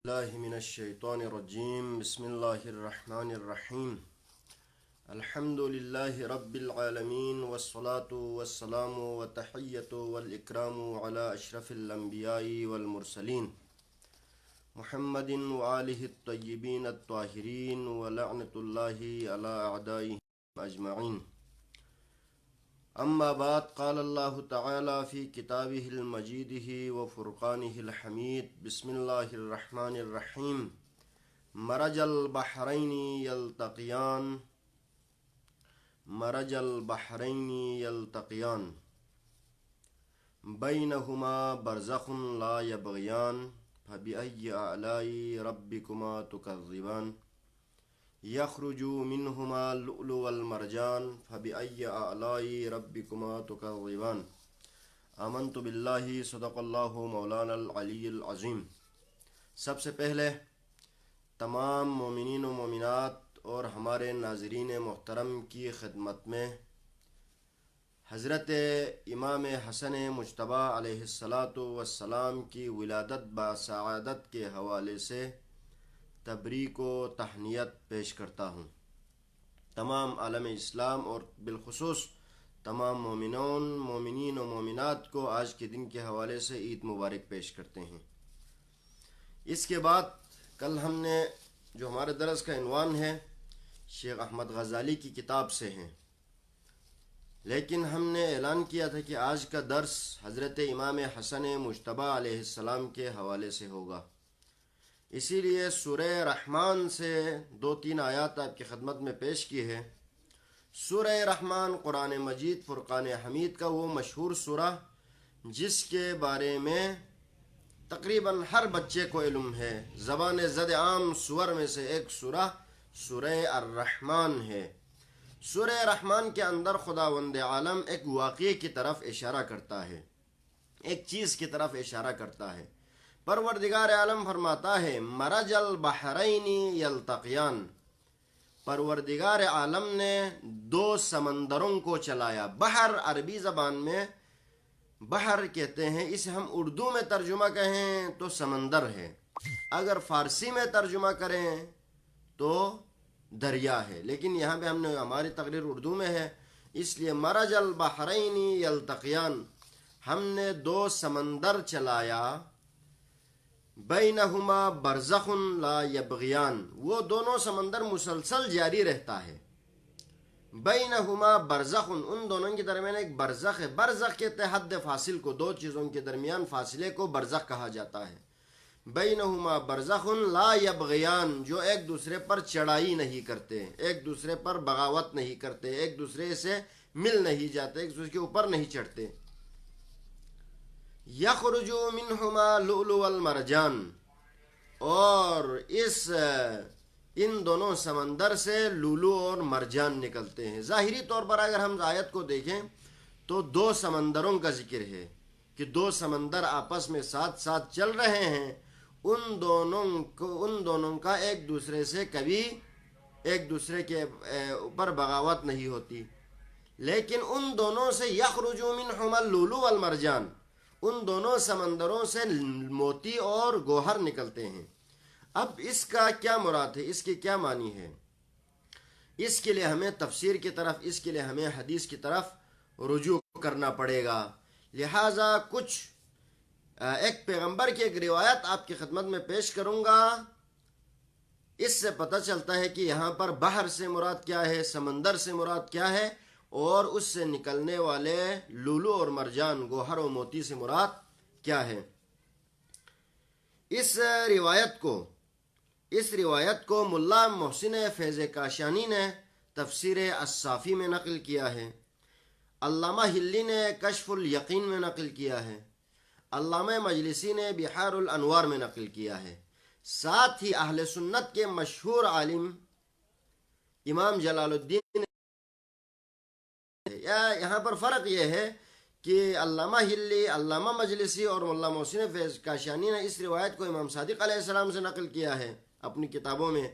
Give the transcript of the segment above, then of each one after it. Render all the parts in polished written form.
الله من الشيطان الرجيم بسم الله الرحمن الرحيم الحمد لله رب العالمين والصلاة والسلام والتحية والإكرام على أشرف الأنبياء والمرسلين محمد وآله الطيبين الطاهرين ولعنة الله على أعدائهم أجمعين. أما بعد، قال الله تعالى في كتابه المجيد وفرقانه الحميد بسم الله الرحمن الرحيم مرج البحرين يلتقيان مرج البحرين يلتقيان بينهما برزخ لا يبغيان فبأي آلاء ربكما تكذبان يخرج منهما اللؤلؤ والمرجان فبأي آلاء ربكما تكذبان. آمنت باللہ صدق اللہ مولانا العلی العظیم. سب سے پہلے تمام مومنین و مومنات اور ہمارے ناظرین محترم کی خدمت میں حضرت امام حسن مجتبیٰ علیہ السلام کی ولادت بسعادت کے حوالے سے تبریک و تہنیت پیش کرتا ہوں. تمام عالم اسلام اور بالخصوص تمام مومنین و مومنات کو آج کے دن کے حوالے سے عید مبارک پیش کرتے ہیں. اس کے بعد کل ہم نے جو ہمارے درس کا عنوان ہے شیخ احمد غزالی کی کتاب سے ہیں، لیکن ہم نے اعلان کیا تھا کہ آج کا درس حضرت امام حسن مجتبیٰ علیہ السلام کے حوالے سے ہوگا. اسی لیے سورہ رحمان سے 2-3 آیات آپ کی خدمت میں پیش کی ہے. سورہ رحمان قرآن مجید فرقان حمید کا وہ مشہور سورہ جس کے بارے میں تقریباً ہر بچے کو علم ہے. زبان زد عام سور میں سے ایک سورہ الرحمن ہے. سورہ رحمان کے اندر خداوند عالم ایک واقعے کی طرف اشارہ کرتا ہے، ایک چیز کی طرف اشارہ کرتا ہے. پروردگار عالم فرماتا ہے مرج البحرین یلتقیان. پروردگار عالم نے 2 سمندروں کو چلایا. بحر عربی زبان میں بحر کہتے ہیں، اسے ہم اردو میں ترجمہ کہیں تو سمندر ہے، اگر فارسی میں ترجمہ کریں تو دریا ہے، لیکن یہاں پہ ہم نے ہماری تقریر اردو میں ہے اس لیے مرج البحرین یلتقیان. ہم نے 2 سمندر چلایا بینہما برزخ لا یبغیان. وہ دونوں سمندر مسلسل جاری رہتا ہے. بینہما برزخ، ان دونوں کے درمیان ایک برزخ ہے. برزخ کہتے ہیں حد فاصل کو، 2 چیزوں کے درمیان فاصلے کو برزخ کہا جاتا ہے. بینہما برزخ لا یبغیان، جو ایک دوسرے پر چڑھائی نہیں کرتے، ایک دوسرے پر بغاوت نہیں کرتے، ایک دوسرے سے مل نہیں جاتے، ایک دوسرے کے اوپر نہیں چڑھتے. یخرج منہما اللؤلؤ والمرجان، اور ان دونوں سمندر سے لولو اور مرجان نکلتے ہیں. ظاہری طور پر اگر ہم آیت کو دیکھیں تو 2 سمندروں کا ذکر ہے کہ 2 سمندر آپس میں ساتھ ساتھ چل رہے ہیں. ان دونوں کا ایک دوسرے سے کبھی ایک دوسرے کے اوپر بغاوت نہیں ہوتی، لیکن ان دونوں سے یخرج منہما اللؤلؤ والمرجان، ان دونوں سمندروں سے موتی اور گوہر نکلتے ہیں. اب اس کا کیا مراد ہے، اس کے کیا معنی ہے؟ اس کے لیے ہمیں تفسیر کی طرف، اس کے لیے ہمیں حدیث کی طرف رجوع کرنا پڑے گا. لہٰذا ایک پیغمبر کی ایک روایت آپ کی خدمت میں پیش کروں گا. اس سے پتہ چلتا ہے کہ یہاں پر بحر سے مراد کیا ہے، سمندر سے مراد کیا ہے، اور اس سے نکلنے والے لولو اور مرجان گوہر و موتی سے مراد کیا ہے. اس روایت کو ملا محسن فیض کاشانی نے تفسیر الصافی میں نقل کیا ہے، علامہ ہلی نے کشف الیقین میں نقل کیا ہے، علامہ مجلسی نے بحار الانوار میں نقل کیا ہے. ساتھ ہی اہل سنت کے مشہور عالم امام جلال الدین. یہاں پر فرق یہ ہے کہ علامہ ہلی، علامہ مجلسی اور ملا محسن فیض کاشانی نے اس روایت کو امام صادق علیہ السلام سے نقل کیا ہے اپنی کتابوں میں،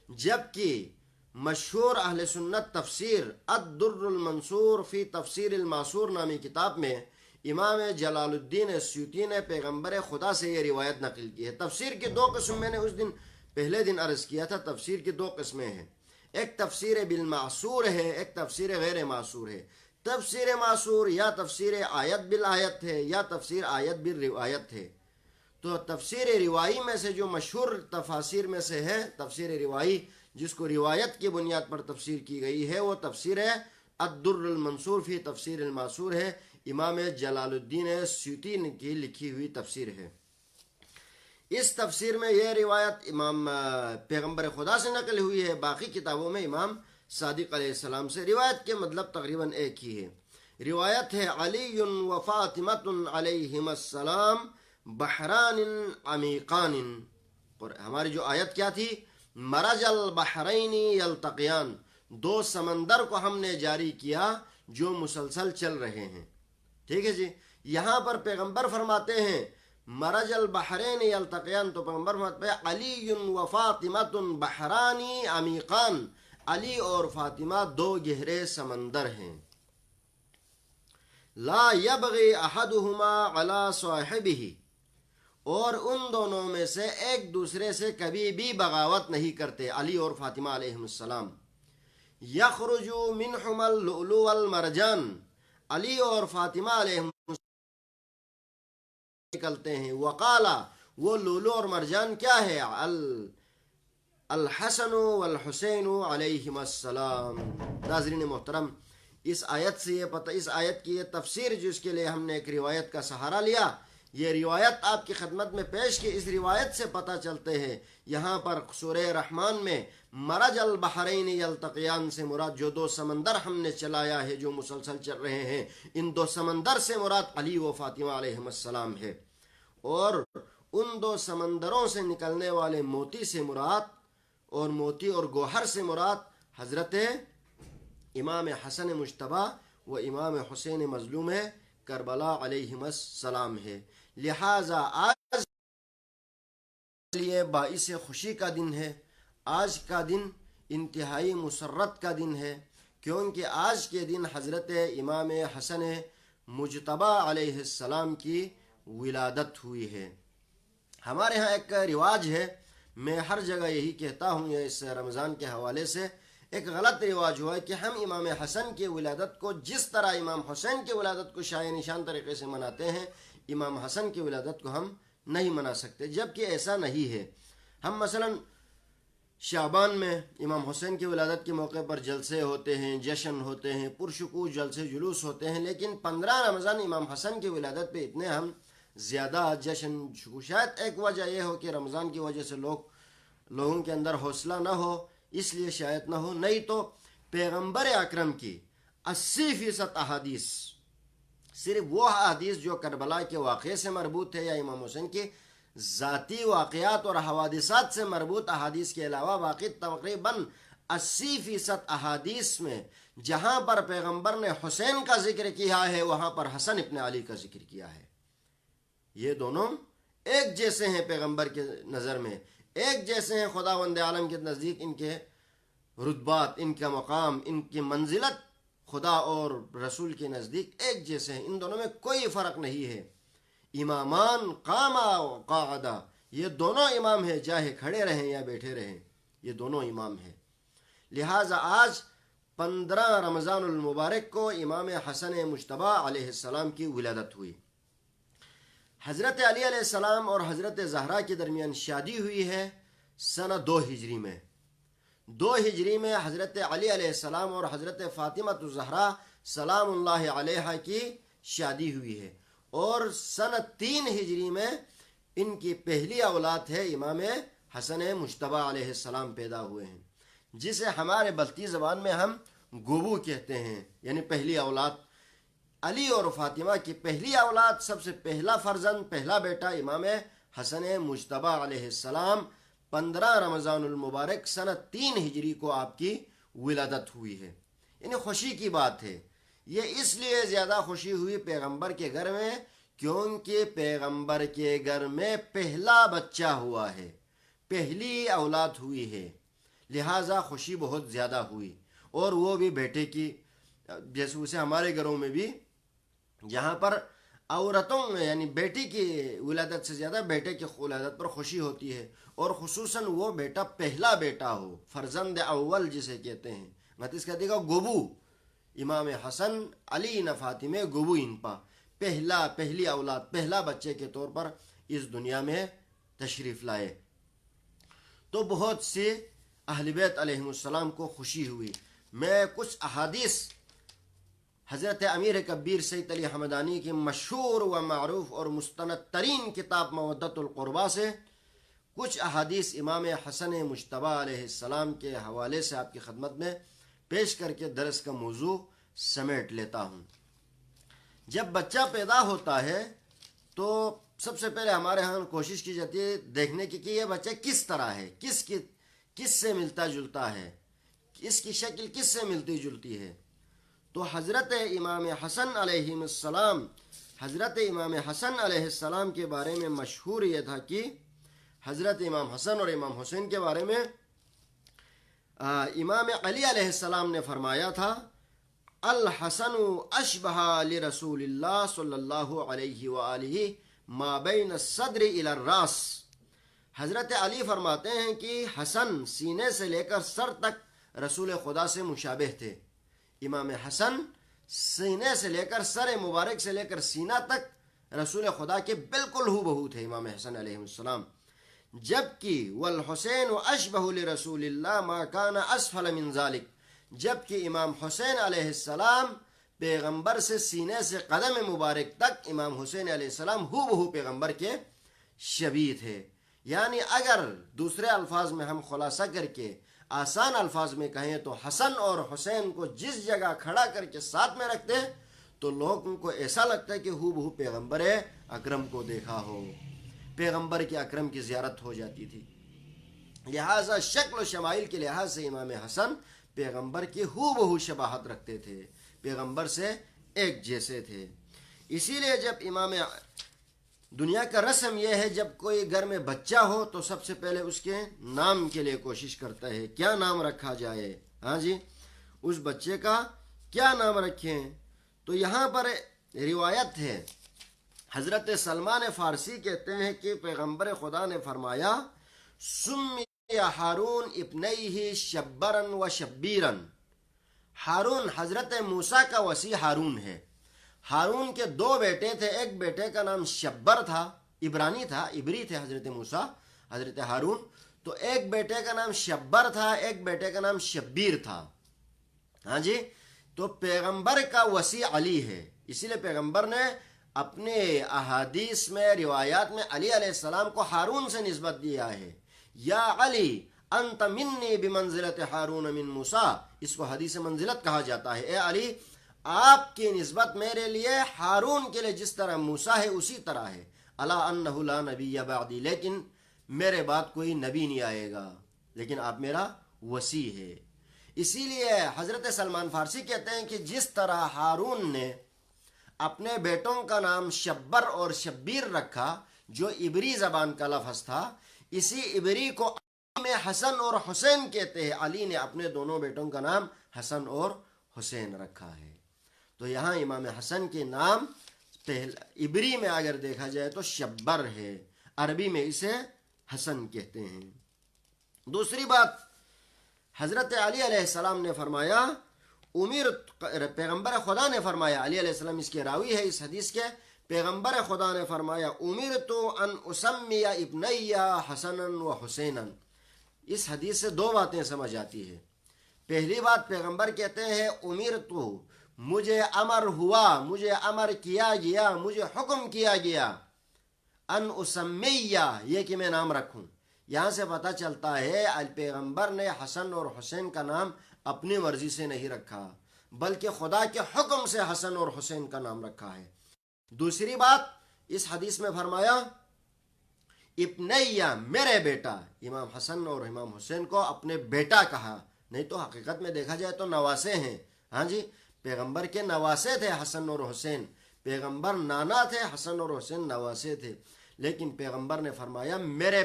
جبکہ مشہور اہل سنت تفسیر الدر المنصور فی تفسیر الماسور نامی کتاب میں امام جلال الدین سیوطی نے پیغمبر خدا سے یہ روایت نقل کی ہے۔ تفسیر کے دو قسم میں نے اس دن پہلے دن عرض کیا تھا، تفسیر کی دو قسمیں ہیں، ایک تفسیر بالمعصور ہے، ایک تفسیر غیر معصور ہے۔ تفسیر معصور یا تفسیر آیت بالآیت ہے یا تفسیر آیت بالروایت ہے۔ تو تفسیر روائی میں سے جو مشہور تفاسیر میں سے ہے، تفسیر روائی جس کو روایت کی بنیاد پر تفسیر کی گئی ہے، وہ تفسیر الدر المنصور فی تفسیر المعصور ہے، امام جلال الدین سیوطی کی لکھی ہوئی تفسیر ہے۔ اس تفسیر میں یہ روایت امام پیغمبر خدا سے نقل ہوئی ہے، باقی کتابوں میں امام صادق علیہ السلام سے۔ روایت کے مطلب تقریباً ایک ہی ہے۔ روایت ہے علی و فاطمۃ علیہما السلام بحران عمیقان، اور ہماری جو آیت کیا تھی، مرج البحرین یلتقیان، دو سمندر کو ہم نے جاری کیا جو مسلسل چل رہے ہیں۔ ٹھیک ہے جی، یہاں پر پیغمبر فرماتے ہیں مرج البحرین یلتقیان، تو پیغمبر فرماتے ہیں علی و فاطمۃ بحران عمیقان، علی اور فاطمہ دو گہرے سمندر ہیں۔ لا یبغی احدہما علی صاحبہ، اور ان دونوں میں سے ایک دوسرے سے کبھی بھی بغاوت نہیں کرتے، علی اور فاطمہ علیہ السلام۔ یخرج منہما اللؤلؤ والمرجان، علی اور فاطمہ علیہ السلام نکلتے ہیں۔ وقالا، وہ لولو اور مرجان کیا ہے؟ الحسن والحسین علیہم السلام۔ ناظرین محترم، اس آیت سے یہ پتہ، اس آیت کی یہ تفسیر جس کے لیے ہم نے ایک روایت کا سہارا لیا، یہ روایت آپ کی خدمت میں پیش کی، اس روایت سے پتہ چلتے ہیں یہاں پر سورہ رحمان میں مرج البحرین یلتقیان سے مراد جو دو سمندر ہم نے چلایا ہے جو مسلسل چل رہے ہیں، ان دو سمندر سے مراد علی و فاطمہ علیہم السلام ہے، اور ان دو سمندروں سے نکلنے والے موتی سے مراد، اور موتی اور گوہر سے مراد حضرت امام حسن مجتبی و امام حسین مظلوم کربلا علیہم السلام ہے۔ لہٰذا آج لیے باعث خوشی کا دن ہے، آج کا دن انتہائی مسرت کا دن ہے، کیونکہ آج کے دن حضرت امام حسن مجتبی علیہ السلام کی ولادت ہوئی ہے۔ ہمارے ہاں ایک رواج ہے، میں ہر جگہ یہی کہتا ہوں، یہ اس رمضان کے حوالے سے ایک غلط رواج ہوا ہے کہ ہم امام حسن کی ولادت کو جس طرح امام حسین کی ولادت کو شایع نشان طریقے سے مناتے ہیں، امام حسن کی ولادت کو ہم نہیں منا سکتے، جبکہ ایسا نہیں ہے۔ ہم مثلا شعبان میں امام حسین کی ولادت کے موقع پر جلسے ہوتے ہیں، جشن ہوتے ہیں، پرشکوہ جلسے جلوس ہوتے ہیں، لیکن 15 رمضان امام حسن کی ولادت پہ اتنے ہم زیادہ جشن، شاید ایک وجہ یہ ہو کہ رمضان کی وجہ سے لوگوں کے اندر حوصلہ نہ ہو، اس لیے شاید نہ ہو، نہیں تو پیغمبر اکرم کی 80% احادیث، صرف وہ احادیث جو کربلا کے واقعے سے مربوط ہے یا امام حسین کے ذاتی واقعات اور حوادثات سے مربوط احادیث کے علاوہ باقی تقریباً 80% احادیث میں جہاں پر پیغمبر نے حسین کا ذکر کیا ہے وہاں پر حسن ابن علی کا ذکر کیا ہے۔ یہ دونوں ایک جیسے ہیں پیغمبر کے نظر میں، ایک جیسے ہیں خداوند عالم کے نزدیک، ان کے رتبات، ان کا مقام، ان کی منزلت خدا اور رسول کے نزدیک ایک جیسے ہیں، ان دونوں میں کوئی فرق نہیں ہے۔ امامان قاما و قاعدہ، یہ دونوں امام ہیں، چاہے کھڑے رہیں یا بیٹھے رہیں، یہ دونوں امام ہیں۔ لہٰذا آج 15 رمضان المبارک کو امام حسن مجتبی علیہ السلام کی ولادت ہوئی۔ حضرت علی علیہ السلام اور حضرت زہرا کے درمیان شادی ہوئی ہے سنہ 2 ہجری میں۔ 2 ہجری میں حضرت علی علیہ السلام اور حضرت فاطمہ الزہرا سلام اللہ علیہا کی شادی ہوئی ہے، اور سنہ 3 ہجری میں ان کی پہلی اولاد ہے امام حسن مجتبی علیہ السلام پیدا ہوئے ہیں، جسے ہمارے بلتی زبان میں ہم گوبو کہتے ہیں، یعنی پہلی اولاد۔ علی اور فاطمہ کی پہلی اولاد، سب سے پہلا فرزند، پہلا بیٹا امام حسن مجتبی علیہ السلام 15 رمضان المبارک سنہ 3 ہجری کو آپ کی ولادت ہوئی ہے۔ یعنی خوشی کی بات ہے، یہ اس لیے زیادہ خوشی ہوئی پیغمبر کے گھر میں کیونکہ پیغمبر کے گھر میں پہلا بچہ ہوا ہے، پہلی اولاد ہوئی ہے، لہٰذا خوشی بہت زیادہ ہوئی، اور وہ بھی بیٹے کی، جیسے اسے ہمارے گھروں میں بھی جہاں پر عورتوں میں یعنی بیٹی کی ولادت سے زیادہ بیٹے کی ولادت پر خوشی ہوتی ہے، اور خصوصاً وہ بیٹا پہلا بیٹا ہو، فرزند اول جسے کہتے ہیں. متیس کہتے گا گوبو امام حسن علی نہ فاطمہ گوبو انپا، پہلی اولاد، پہلا بچے کے طور پر اس دنیا میں تشریف لائے. تو بہت سے اہل بیت علیہ السلام کو خوشی ہوئی. میں کچھ احادیث حضرت امیر کبیر سید علی حمدانی کی مشہور و معروف اور مستند ترین کتاب مودت القربا سے کچھ احادیث امام حسن مجتبی علیہ السلام کے حوالے سے آپ کی خدمت میں پیش کر کے درس کا موضوع سمیٹ لیتا ہوں. جب بچہ پیدا ہوتا ہے تو سب سے پہلے ہمارے ہاں کوشش کی جاتی ہے دیکھنے کی کہ یہ بچہ کس طرح ہے، کس سے ملتا جلتا ہے، اس کی شکل کس سے ملتی جلتی ہے. تو حضرت امام حسن علیہ السلام کے بارے میں مشہور یہ تھا کہ حضرت امام حسن اور امام حسین کے بارے میں امام علی علیہ السلام نے فرمایا تھا، الحسن اشبہ لرسول اللہ صلی اللہ علیہ وآلہ ما بین الصدر الی الراس. حضرت علی فرماتے ہیں کہ حسن سینے سے لے کر سر تک رسول خدا سے مشابہ تھے. امام حسن سینے سے لے کر سر مبارک سے لے کر سینہ تک رسول خدا کے بالکل ہو بہو تھے امام حسن علیہ السلام. جبکہ والحسین اشبہ لرسول اللہ ما کان اسفل من ذلک، جبکہ امام حسین علیہ السلام پیغمبر سے سینے سے قدم مبارک تک امام حسین علیہ السلام ہو بہو پیغمبر کے شبیہ تھے. یعنی اگر دوسرے الفاظ میں ہم خلاصہ کر کے آسان الفاظ میں کہیں تو حسن اور حسین کو جس جگہ کھڑا کر کے ساتھ میں رکھتے تو لوگوں کو ایسا لگتا ہے کہ ہو بہو پیغمبر اکرم کو دیکھا ہو، پیغمبر کے اکرم کی زیارت ہو جاتی تھی. لہٰذا شکل و شمائل کے لحاظ سے امام حسن پیغمبر کی ہو بہو شباہت رکھتے تھے، پیغمبر سے ایک جیسے تھے. اسی لیے جب دنیا کا رسم یہ ہے جب کوئی گھر میں بچہ ہو تو سب سے پہلے اس کے نام کے لیے کوشش کرتا ہے کیا نام رکھا جائے. ہاں جی، اس بچے کا کیا نام رکھیں. تو یہاں پر روایت ہے، حضرت سلمان فارسی کہتے ہیں کہ پیغمبر خدا نے فرمایا سمی ہارون ابنیہ شبرن و شبیرن. ہارون حضرت موسیٰ کا وصی ہارون ہے. ہارون کے دو بیٹے تھے، ایک بیٹے کا نام شبر تھا، عبری تھے حضرت موسیٰ حضرت ہارون. تو ایک بیٹے کا نام شبر تھا، ایک بیٹے کا نام شبیر تھا. ہاں جی، تو پیغمبر کا وصی علی ہے. اسی لیے پیغمبر نے اپنے احادیث میں روایات میں علی علیہ السلام کو ہارون سے نسبت دیا ہے. یا علی انت منی بمنزلت ہارون من موسیٰ، اس کو حدیث منزلت کہا جاتا ہے. اے علی آپ کی نسبت میرے لیے ہارون کے لیے جس طرح موسیٰ ہے اسی طرح ہے. الا انہ لا نبی بعدی، لیکن میرے بعد کوئی نبی نہیں آئے گا، لیکن آپ میرا وصی ہے. اسی لیے حضرت سلمان فارسی کہتے ہیں کہ جس طرح ہارون نے اپنے بیٹوں کا نام شبر اور شبیر رکھا جو عبری زبان کا لفظ تھا، اسی عبری کو میں حسن اور حسین کہتے ہیں. علی نے اپنے دونوں بیٹوں کا نام حسن اور حسین رکھا ہے. تو یہاں امام حسن کے نام عبری میں اگر دیکھا جائے تو شبر ہے، عربی میں اسے حسن کہتے ہیں. دوسری بات، حضرت علی علیہ السلام نے فرمایا پیغمبر خدا نے فرمایا، علی علیہ السلام اس کے راوی ہے اس حدیث کے، پیغمبر خدا نے فرمایا امرت ان اسمی ابنی حسنا و حسینا. اس حدیث سے دو باتیں سمجھ آتی ہے. پہلی بات، پیغمبر کہتے ہیں امرت، مجھے امر ہوا، مجھے امر کیا گیا، مجھے حکم کیا گیا، ان اسمی، یہ کہ میں نام رکھوں. یہاں سے پتہ چلتا ہے پیغمبر نے حسن اور حسین کا نام اپنی مرضی سے نہیں رکھا بلکہ خدا کے حکم سے حسن اور حسین کا نام رکھا ہے. دوسری بات، اس حدیث میں فرمایا ابنیہ، میرے بیٹا. امام حسن اور امام حسین کو اپنے بیٹا کہا، نہیں تو حقیقت میں دیکھا جائے تو نواسے ہیں. ہاں جی، پیغمبر کے نواسے تھے حسن اور حسین، پیغمبر نانا تھے، حسن اور حسین نواسے تھے. لیکن پیغمبر نے فرمایا میرے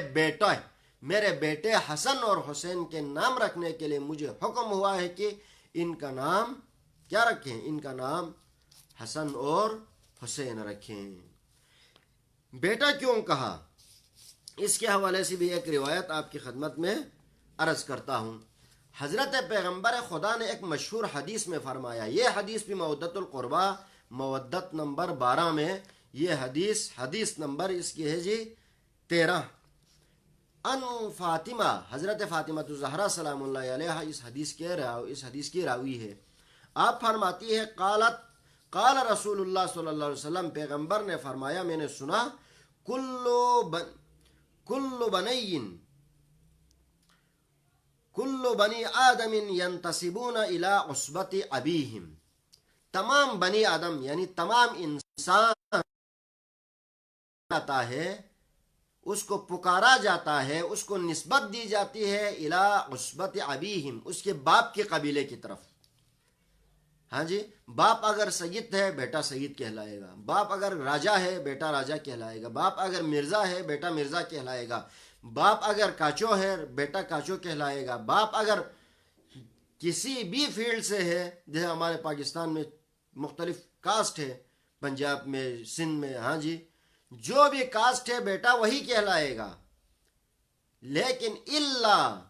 بیٹے حسن اور حسین کے نام رکھنے کے لیے مجھے حکم ہوا ہے کہ ان کا نام کیا رکھیں، ان کا نام حسن اور حسین رکھیں۔ بیٹا کیوں کہا، اس کے حوالے سے بھی ایک روایت آپ کی خدمت میں عرض کرتا ہوں۔ حضرت پیغمبر خدا نے ایک مشہور حدیث میں فرمایا، یہ حدیث بھی مودت القربہ مودت نمبر 12 میں، یہ حدیث نمبر اس کی ہے جی 13، ان فاطمہ، حضرت فاطمہ الزہرا سلام اللہ علیہ اس حدیث کی راوی ہے۔ آپ فرماتی ہے قال رسول اللہ صلی اللہ علیہ وسلم، پیغمبر نے فرمایا میں نے سنا، کل بنی آدم ینتسبون الی عصبت ابیہم، تمام بنی آدم یعنی تمام انسان آتا ہے، اس کو پکارا جاتا ہے، اس کو نسبت دی جاتی ہے الی عصبت ابیہم، اس کے باپ کے قبیلے کی طرف۔ ہاں جی، باپ اگر سید ہے بیٹا سید کہلائے گا، باپ اگر راجا ہے بیٹا راجا کہلائے گا، باپ اگر مرزا ہے بیٹا مرزا کہلائے گا، باپ اگر کاچو ہے بیٹا کاچو کہلائے گا، باپ اگر کسی بھی فیلڈ سے ہے، جیسے ہمارے پاکستان میں مختلف کاسٹ ہے، پنجاب میں، سندھ میں، ہاں جی، جو بھی کاسٹ ہے بیٹا وہی کہلائے گا۔ لیکن اللہ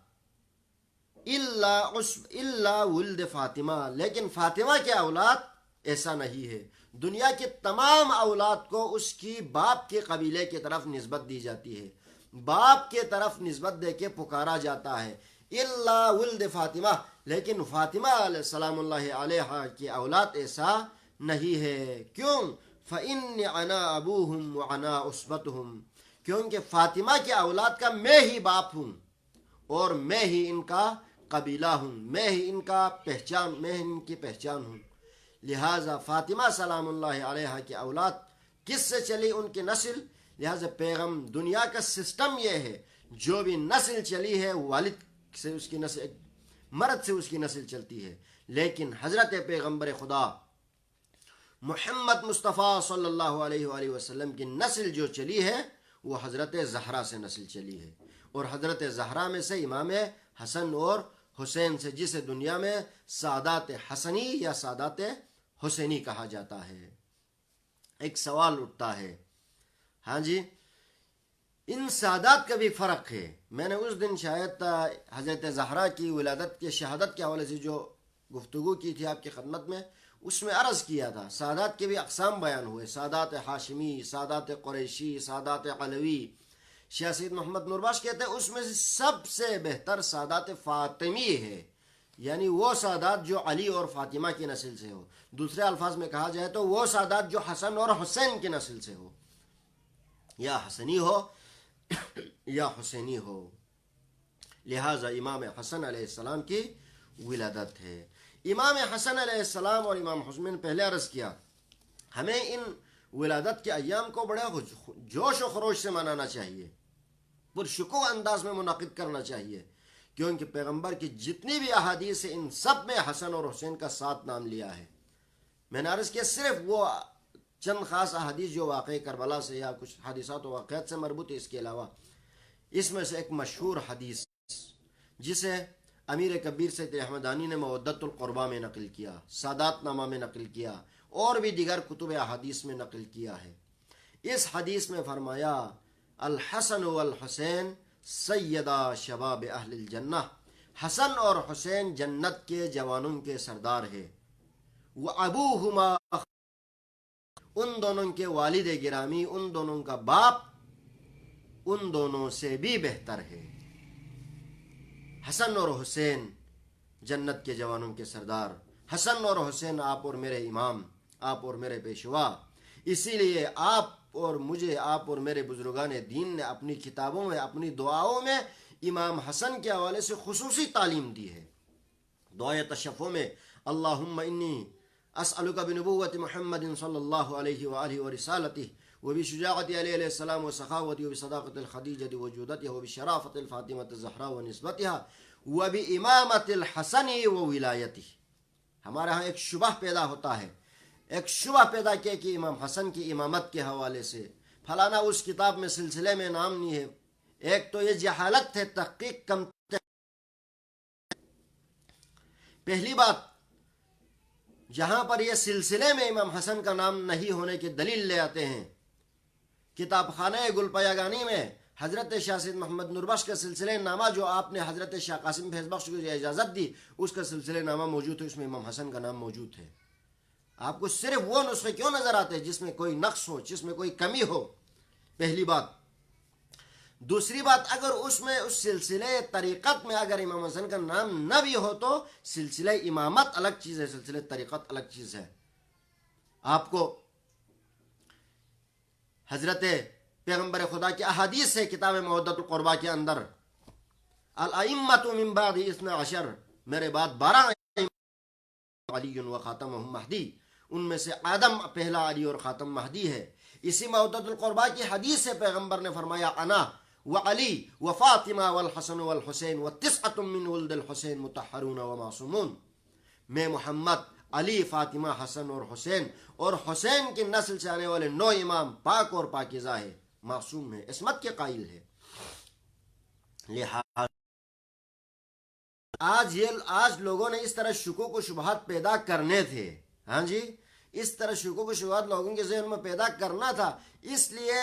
ولد فاطمہ، لیکن فاطمہ کے اولاد ایسا نہیں ہے۔ دنیا کے تمام اولاد کو اس کی باپ کے قبیلے کی طرف نسبت دی جاتی ہے، باپ کے طرف نسبت دے کے پکارا جاتا ہے، اللہ ولد فاطمہ، لیکن فاطمہ علیہ السلام اللہ علیہ کی اولاد ایسا نہیں ہے۔ کیوں؟ فإن أنا أبوهم وأنا عصبتهم، کیونکہ فاطمہ کے اولاد کا میں ہی باپ ہوں اور میں ہی ان کا قبیلہ ہوں، میں ہی ان کی پہچان ہوں۔ لہٰذا فاطمہ سلام اللہ علیہ کی اولاد کس سے چلی، ان کی نسل، لہٰذا دنیا کا سسٹم یہ ہے، جو بھی نسل چلی ہے والد سے اس کی نسل، مرد سے اس کی نسل چلتی ہے۔ لیکن حضرت پیغمبر خدا محمد مصطفیٰ صلی اللہ علیہ وآلہ وسلم کی نسل جو چلی ہے وہ حضرت زہرا سے نسل چلی ہے، اور حضرت زہرا میں سے امام حسن اور حسین سے، جسے دنیا میں سادات حسنی یا سادات حسینی کہا جاتا ہے۔ ایک سوال اٹھتا ہے، ہاں جی، ان سادات کا بھی فرق ہے۔ میں نے اس دن شاید حضرت زہرا کی ولادت کے شہادت کے حوالے سے جو گفتگو کی تھی آپ کی خدمت میں، اس میں عرض کیا تھا سادات کے بھی اقسام بیان ہوئے، سادات ہاشمی، سادات قریشی، سادات علوی۔ شیخ سید محمد نوربخش کہتے ہیں اس میں سے سب سے بہتر سادات فاطمی ہے، یعنی وہ سادات جو علی اور فاطمہ کی نسل سے ہو، دوسرے الفاظ میں کہا جائے تو وہ سادات جو حسن اور حسین کی نسل سے ہو، یا حسنی ہو یا حسینی ہو۔ لہٰذا امام حسن علیہ السلام کی ولادت ہے۔ امام حسن علیہ السلام اور امام حسین، پہلے عرض کیا، ہمیں ان ولادت کے ایام کو بڑے جوش و خروش سے منانا چاہیے، پرشکوہ انداز میں منعقد کرنا چاہیے، کیونکہ پیغمبر کی جتنی بھی احادیث ہیں ان سب میں حسن اور حسین کا ساتھ نام لیا ہے۔ میں نے عرض کیا صرف وہ چند خاص احادیث جو واقعی کربلا سے یا کچھ حادثات و واقعات سے مربوط ہے، اس کے علاوہ اس میں سے ایک مشہور حدیث جسے امیر کبیر سید احمدانی نے مودت القربہ میں نقل کیا، سادات نامہ میں نقل کیا، اور بھی دیگر کتب احادیث میں نقل کیا ہے۔ اس حدیث میں فرمایا، الحسن والحسین سیدہ شباب اہل الجنہ، حسن اور حسین جنت کے جوانوں کے سردار ہے، وابوہما، ان دونوں کے والد گرامی، ان دونوں کا باپ ان دونوں سے بھی بہتر ہے۔ حسن اور حسین جنت کے جوانوں کے سردار، حسن اور حسین آپ اور میرے امام، آپ اور میرے پیشوا، اسی لیے آپ اور مجھے، آپ اور میرے بزرگان دین نے اپنی کتابوں میں، اپنی دعاؤں میں امام حسن کے حوالے سے خصوصی تعلیم دی ہے۔ دعائے تشفع میں اللہم انی اسألک بنبوت محمد صلی اللہ علیہ وآلہ ورسالتہ وبشجاعت علی علیہ السلام وسخاوت وبصداقت الخدیجہ وجودتہ وبشرافت الفاطمۃ الزہرا ونسبتہ وبامامت الحسن وولایتہ۔ ہمارے ہاں ایک شبہ پیدا ہوتا ہے، ایک شبہ پیدا کیا کہ امام حسن کی امامت کے حوالے سے فلانا اس کتاب میں سلسلے میں نام نہیں ہے۔ ایک تو یہ جہالت ہے، تحقیق کم۔ پہلی بات، جہاں پر یہ سلسلے میں امام حسن کا نام نہیں ہونے کی دلیل لے آتے ہیں، کتاب خانہ گل پیاگانی میں حضرت شاہ سید محمد نوربخش کا سلسلہ نامہ جو آپ نے حضرت شاہ قاسم فیض بخش کو اجازت دی، اس کا سلسلہ نامہ موجود ہے، اس میں امام حسن کا نام موجود ہے۔ آپ کو صرف وہ نسخے کیوں نظر آتے ہیں جس میں کوئی نقص ہو، جس میں کوئی کمی ہو؟ پہلی بات۔ دوسری بات، اگر اس میں اس سلسلے طریقت میں اگر امام حسن کا نام نہ بھی ہو تو سلسلہ امامت الگ چیز ہے، سلسلہ طریقت الگ چیز ہے۔ آپ کو حضرت پیغمبر خدا کی احادیث ہے کتاب مودۃ القربہ کے اندر، الائمۃ من بعد اثنا عشر، میرے بعد 12 علی و خاتمہم مہدی، ان میں سے آدم پہلا علی اور خاتم مہدی ہے۔ اسی مودۃ القربہ کی حدیث سے پیغمبر نے فرمایا انا وعلی وفاطمہ والحسن والحسین وتسعۃ من ولد الحسین مطہرون ومعصومون، میں محمد، علی، فاطمہ، حسن اور حسین، اور حسین کی نسل سے آنے والے 9 امام پاک اور پاکیزہ ہے، معصوم ہے، عصمت کے قائل ہے۔ لہذا آج لوگوں نے اس طرح شکوک و شبہات پیدا کرنے تھے، ہاں جی، اس طرح شکوک و شبہات لوگوں کے ذہن میں پیدا کرنا تھا، اس لیے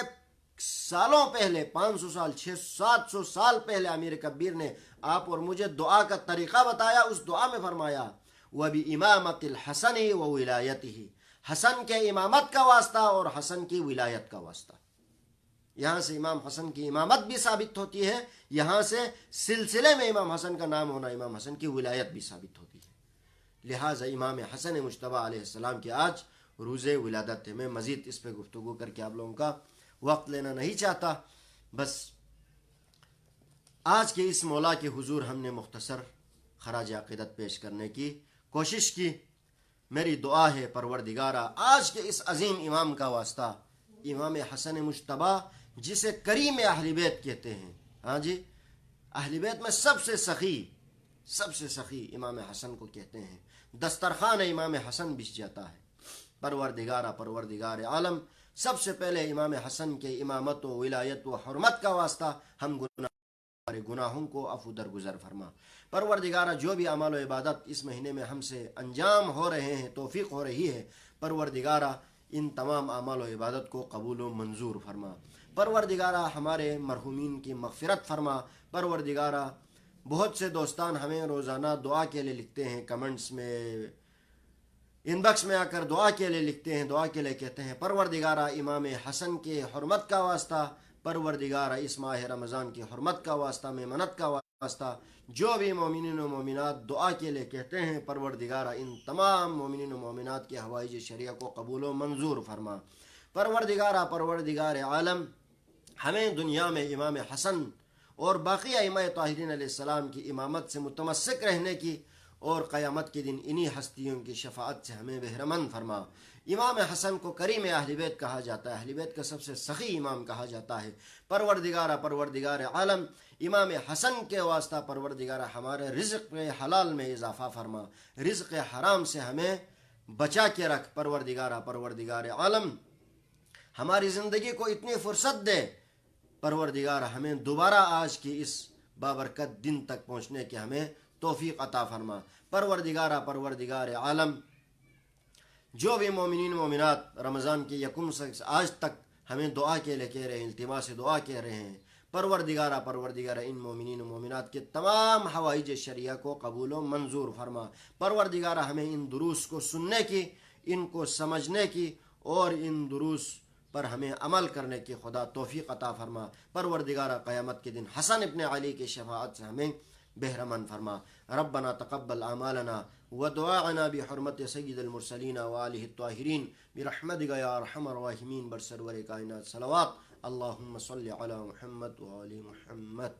سالوں پہلے، 500 سال 700 سال پہلے امیر کبیر نے آپ اور مجھے دعا کا طریقہ بتایا۔ اس دعا میں فرمایا وَبِإِمَامَةِ الْحَسَنِ وَوِلَایَتِهِ، حسن کے امامت کا واسطہ اور حسن کی ولایت کا واسطہ۔ یہاں سے امام حسن کی امامت بھی ثابت ہوتی ہے، یہاں سے سلسلے میں امام حسن کا نام ہونا، امام حسن کی ولایت بھی ثابت ہوتی ہے۔ لہٰذا امام حسن مجتبیٰ علیہ السلام کی آج روز ولادت ہے۔ میں مزید اس پہ گفتگو کر کے آپ لوگوں کا وقت لینا نہیں چاہتا، بس آج کے اس مولا کے حضور ہم نے مختصر خراج عقیدت پیش کرنے کی کوشش کی۔ میری دعا ہے پروردگارہ آج کے اس عظیم امام کا واسطہ، امام حسن مجتبیٰ جسے کریم اہل بیت کہتے ہیں، ہاں جی، اہل بیت میں سب سے سخی امام حسن کو کہتے ہیں، دسترخوان امام حسن بچھ جاتا ہے۔ پروردگار عالم، سب سے پہلے امام حسن کے امامت و ولایت و حرمت کا واسطہ ہم ہمارے گناہوں کو عفو درگزر فرما۔ پروردگارہ جو بھی اعمال و عبادت اس مہینے میں ہم سے انجام ہو رہے ہیں، توفیق ہو رہی ہے، پروردگارہ ان تمام اعمال و عبادت کو قبول و منظور فرما۔ پروردگارہ ہمارے مرحومین کی مغفرت فرما۔ پروردگارہ بہت سے دوستان ہمیں روزانہ دعا کے لیے لکھتے ہیں، کمنٹس میں، ان باکس میں آ کر دعا کے لیے لکھتے ہیں، دعا کے لیے کہتے ہیں۔ پروردگارہ امام حسن کے حرمت کا واسطہ، پروردگارہ اس ماہ رمضان کی حرمت کا واسطہ، میمنت کا واسطہ، جو بھی مومنین و مومنات دعا کے لیے کہتے ہیں، پروردگارہ ان تمام مومنین و مومنات کے حوائج شریعہ کو قبول و منظور فرما۔ پروردگار عالم ہمیں دنیا میں امام حسن اور باقی ائمہ طاہرین علیہ السلام کی امامت سے متمسک رہنے کی اور قیامت کے دن انہی ہستیوں کی شفاعت سے ہمیں بہرمند فرما۔ امام حسن کو کریم اہل بیت کہا جاتا ہے، اہل بیت کا سب سے سخی امام کہا جاتا ہے۔ پروردگار عالم امام حسن کے واسطہ پروردگار ہمارے رزق حلال میں اضافہ فرما، رزق حرام سے ہمیں بچا کے رکھ۔ پروردگار عالم ہماری زندگی کو اتنی فرصت دے، پروردگار ہمیں دوبارہ آج کی اس بابرکت دن تک پہنچنے کے ہمیں توفیق عطا فرما۔ پروردگار عالم جو بھی مومنین مومنات رمضان کے یکم سے آج تک ہمیں دعا کے لئے کہہ رہے ہیں، التماس دعا کہہ رہے ہیں، پروردگار ان مومنین و مومنات کے تمام حوائج شریعہ کو قبول و منظور فرما۔ پروردگار ہمیں ان دروس کو سننے کی، ان کو سمجھنے کی اور ان دروس پر ہمیں عمل کرنے کی خدا توفیق عطا فرما۔ پروردگار قیامت کے دن حسن ابن علی کی شفاعت سے ہمیں بہرمند فرما۔ ربنا تقبل اعمالنا ودعاءنا بحرمت سید المرسلین وآلہ الطاہرین برحمتک یا ارحم الراحمین، برسرور کائنات صلوات۔ اللہم صل علی محمد وآل محمد۔